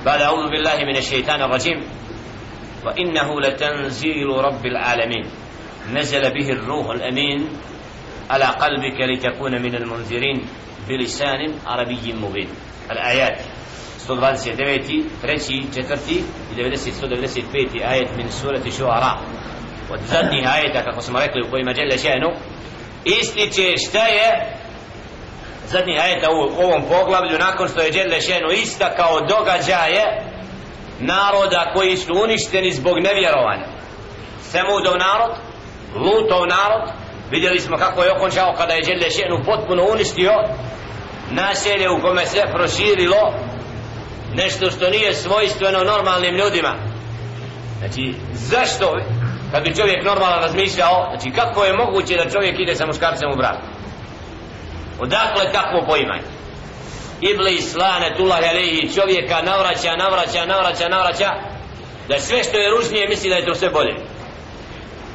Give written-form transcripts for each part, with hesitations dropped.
بعد أعوذ بالله من الشيطان الرجيم وإنه لتنزيل رب العالمين نزل به الروح الأمين على قلبك لتكون من المنذرين بلسان عربي مبين. الآيات 129, 3, 4 i 195 ajet min surati Šuara. Od zadnjih ajeta, kako smo rekli, u kojima Đelle še'nu ističe šta je zadnjih ajeta u ovom poglavlju, nakon što je Đelle še'nu istakao događaje naroda koji su uništeni zbog nevjerovanja. Semudov narod, Lutov narod, vidjeli smo kako je okončao kada je Đelle še'nu potpuno uništio naselje u kome se proširilo nešto što nije svojstveno normalnim ljudima. Znači, zašto, kad bi čovjek normalno razmišljao, znači kako je moguće da čovjek ide sa muškarcem u brak? Odakle takvo poimanje? Iblis, lanetullahi alejhi, čovjeka navraća, da sve što je ružnije misli da je to sve bolje.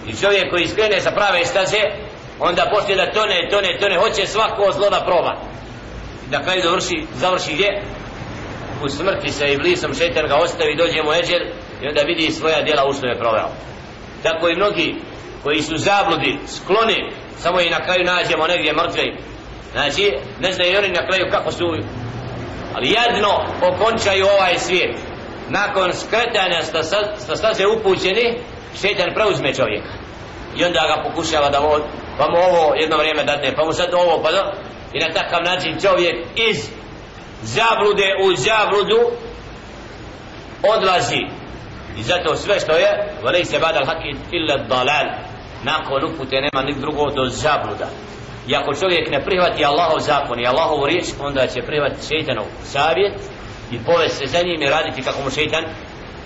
I čovjek koji skrene sa prave staze, onda počne da tone, hoće svako zlo da proba. Da kraju završi gdje? U smrti sa Iblisom, šejtan ga ostavi, dođe mu eđel i onda vidi svoja djela u što je proveo. Tako i mnogi koji su zabludi, skloni, samo i na kraju nađemo negdje mrtve. Znači, ne znaju oni na kraju kako su, ali jadno okončaju ovaj svijet. Nakon skretanja sa staze upućeni, šejtan preuzme čovjeka i onda ga pokušava da vodi, pa mu ovo jedno vrijeme dadne, pa mu sad ovo, pa da, i na takav način čovjek iz zablude u zabludu odlazi. I zato sve što je velejse badal haki illa dalal, nakon upute nema ni drugo do zabluda. I ako čovjek ne prihvati Allahov zakon i Allahovu riječ, onda će prihvatiti šejtanov savjet i povesti se za njim i raditi kako mu šejtan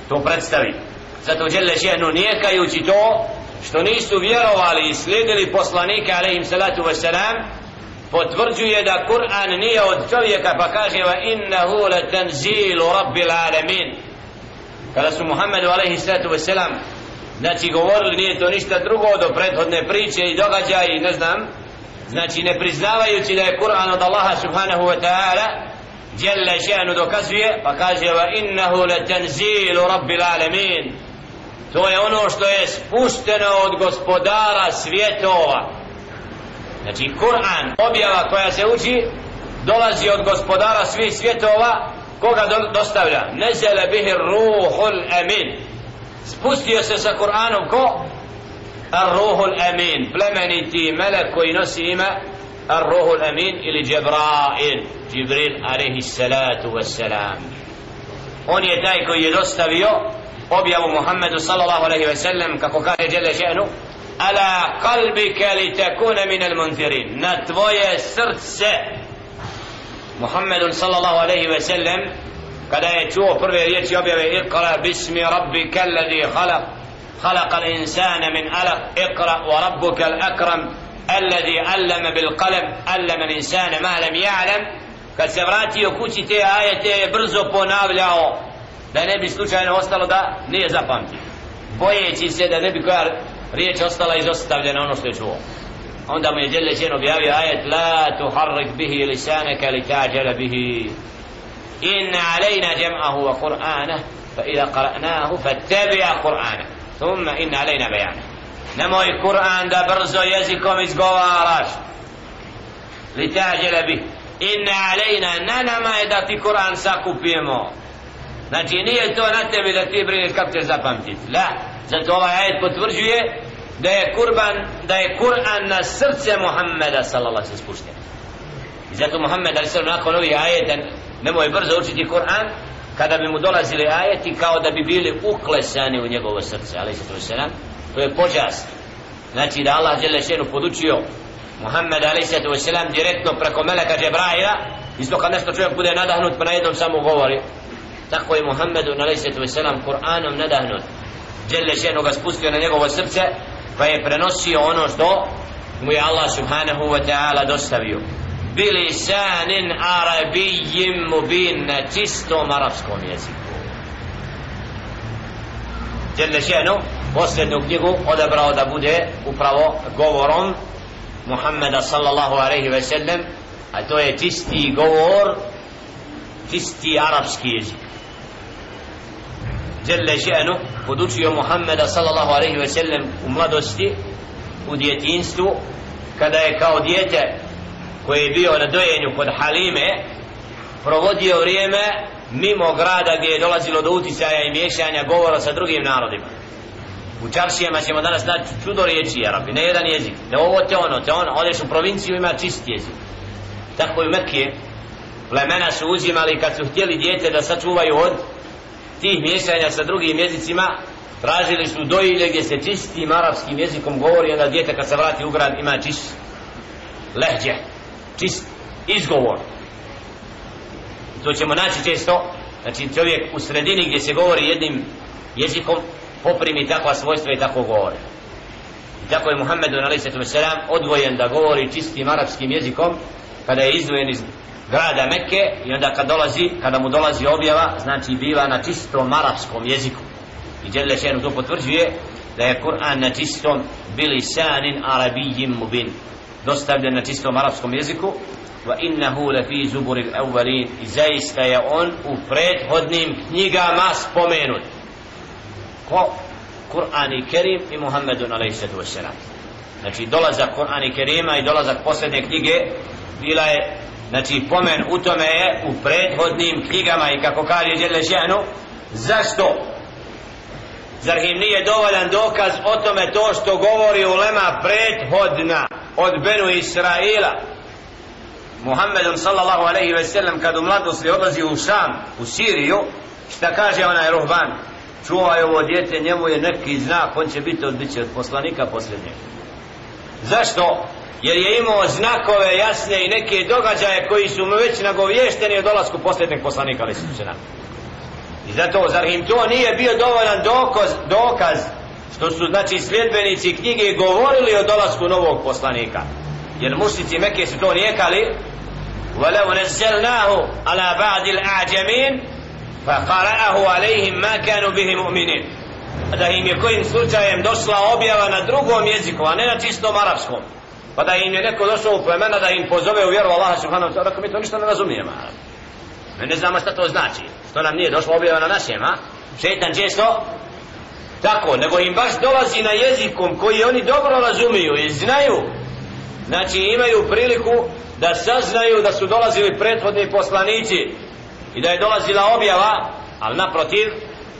to predstavi. Zato Đelle še'nu nijekajući to što nisu vjerovali i slijedili poslanike alejhim salatu vesselam, potvrđuje da Kur'an nije od čovjeka, pa kaže wa innahu latanzilu rabbil alamin. Kada su Muhammedu alejhi salatu vesselam znači govorili nije to ništa drugo do prethodne priče i događaja i ne znam, znači ne priznavajući da je Kur'an od Allaha subhanahu wa ta'ala, Đelle še'nu dokazuje pa kaže wa innahu latanzilu rabbil alamin. To je ono što je spušteno od gospodara svjetova. Znači Kur'an, objava koja se uči, dolazi od gospodara svih svjetova. Koga dostavlja? Nezele bihi ruhul amin. Spustio se sa Kur'anom ko? Ar-ruhul amin, plemeniti melek koji nosi ime Ar-ruhul amin ili Džibril alejhi salatu wassalam. On je taj koji je dostavio objavu Muhammedu sallallahu alejhi ve sellem, kako kaže Đelle še'nu ala qalbika litakuna min al-munzirin, na tvoje srce. Muhammedun sallallahu alejhi ve sellem kada je čuo prve riječi objave iqra bismi rabbika alladhi khalaqa al-insana min alaq iqra wa rabbuka al-akram alladhi allama bil qalam allama al-insana ma lam ya'lam, kad se vratio kući te ajete je brzo ponavljao da ne bi slučajno ostalo da nije zapamtio, bojeći se da ne bi koja riječ ostala izostavljena ono što je čuo. Onda mu je Đelle še'nu objavio ajet la tuharrik bihi lisanaka litajala bihi inna alejna jam'ahu wa qur'anah fa idha qara'nahu fattabi'a qur'anah thumma inna alejna bayanah. Nemoj Kur'an da brzo jezikom izgovaraš, litajala bihi, inna alejna, na nama je da ti Kur'an sakupimo. Znači nije to na tebi da ti brineš kako ćeš zapamtiti, la. Zato ovaj ajet potvrđuje da je Kur'an na srce Muhammeda sallallahu alejhi ve sellem spušten. I zato Muhammed alejhi sallam nakon ovih ajeta nemoj brzo učiti Kur'an, kada bi mu dolazili ajeti kao da bi bili uklesani u njegovo srce alejhi sallam. To je počast. Znači da Allah Đelle še'nu podučio Muhammed alejhi sallam direktno preko meleka Džibraila, isto kad nešto čovjek bude nadahnut pa na jednom samo govori, tako je Muhammedu alejhi sallam Kur'anom nadahnut. Đelle še'nu ga spustio na njegovo srce pa je prenosio ono što mu je Allah subhanahu wa ta'ala dostavio bilisanin arabijim mubin, na čistom arapskom jeziku. Đelle še'nu posljednju knjigu odabrao da bude upravo govorom Muhammeda sallallahu alejhi ve sellem, a to je čisti govor, čisti arapski jezik. dželle še'nu podučio Muhammeda sallallahu alejhi ve sellem u mladosti, u djetinjstvu, kada je kao dijete koji je bio na dojenju kod Halime provodio vrijeme mimo grada gdje je dolazilo do uticaja i miješanja govora sa drugim narodima. U čaršijama ćemo danas naći čudo riječi Arabi, ne jedan jezik, ne ovo te ono, odeš u provinciju ima čist jezik. Tako i u Mekke plemena su uzimali kad su htjeli dijete da sačuvaju od tih miješanja sa drugim jezicima, tražili su dojilje gdje se čistim arapskim jezikom govori, onda dijete kad se vrati u grad ima čist lehđe, čist izgovor. To ćemo naći često, znači čovjek u sredini gdje se govori jednim jezikom poprimi takva svojstva i tako govori. I tako je Muhammedu a.s. odvojen da govori čistim arapskim jezikom kada je izdvojen iz grada Mekke i onda kada mu dolazi objava, znači biva na čistom arapskom jeziku. I dželle še'nu to potvrđuje da je Kur'an na čistom bilisanin arabijim mubin, dostavljen na čistom arapskom jeziku. Wa innahu lafi zuburil awwalin, i zaista je on u prethodnim knjigama spomenut. Ko? Kur'an i Kerim i Muhammedun a.s. Znači dolazak Kur'an i Kerima i dolazak posljednje knjige bila je, znači pomen u tome je u prethodnim knjigama. I kako kaže dželle še'nu, zašto? Zar im nije dovoljan dokaz o tome to što govori ulema prethodna od Benu Israila? Muhammedun sallallahu alejhi ve sellem kad u mladosti odlazi u Šam, u Siriju, šta kaže onaj ruhban? Čuvaj ovo dijete, njemu je neki znak, on će biti od poslanika posljednjeg. Zašto? Jer je imao znakove jasne i neke događaje koji su mu već nagovješteni o dolasku posljednjeg poslanika, ali su se nam. I zato, zar im to nije bio dovoljan dokaz što su, znači, sljedbenici knjige govorili o dolasku novog poslanika? Jer mušnici Mekke su to nijekali. وَلَوْ نَزَّلْنَاهُ عَلَى بَعْدِ الْأَعْجَمِينَ فَقَرَأَهُ عَلَيْهِمْ مَا كَانُوا بِهِ مُؤْمِنِينَ. Da im je kojim slučajem došla objava na drugom jeziku, a ne na čistom arapskom, pa da im je neko došao u plemena da im pozove u vjeru Allaha subhanahu wa ta'ala, rekao mi to ništa ne razumijemo. Mi ne znamo šta to znači, što nam nije došla objava na našem, a? Šejtan često tako, nego im baš dolazi na jezikom koji oni dobro razumiju i znaju. Znači imaju priliku da saznaju da su dolazili prethodni poslanici i da je dolazila objava, ali naprotiv,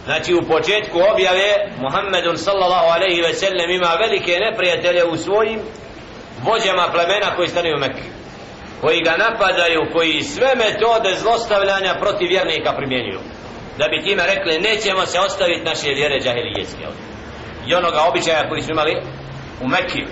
znači u početku objave Muhammedun sallallahu alejhi ve sellem ima velike neprijatelje u svojim vođama plemena koji stanuju u Mekke, koji ga napadaju, koji sve metode zlostavljanja protiv vjernika primjenjuju, da bi time rekli nećemo se ostaviti naše vjere džahilijetske i onoga običaja koji su imali u Mekki.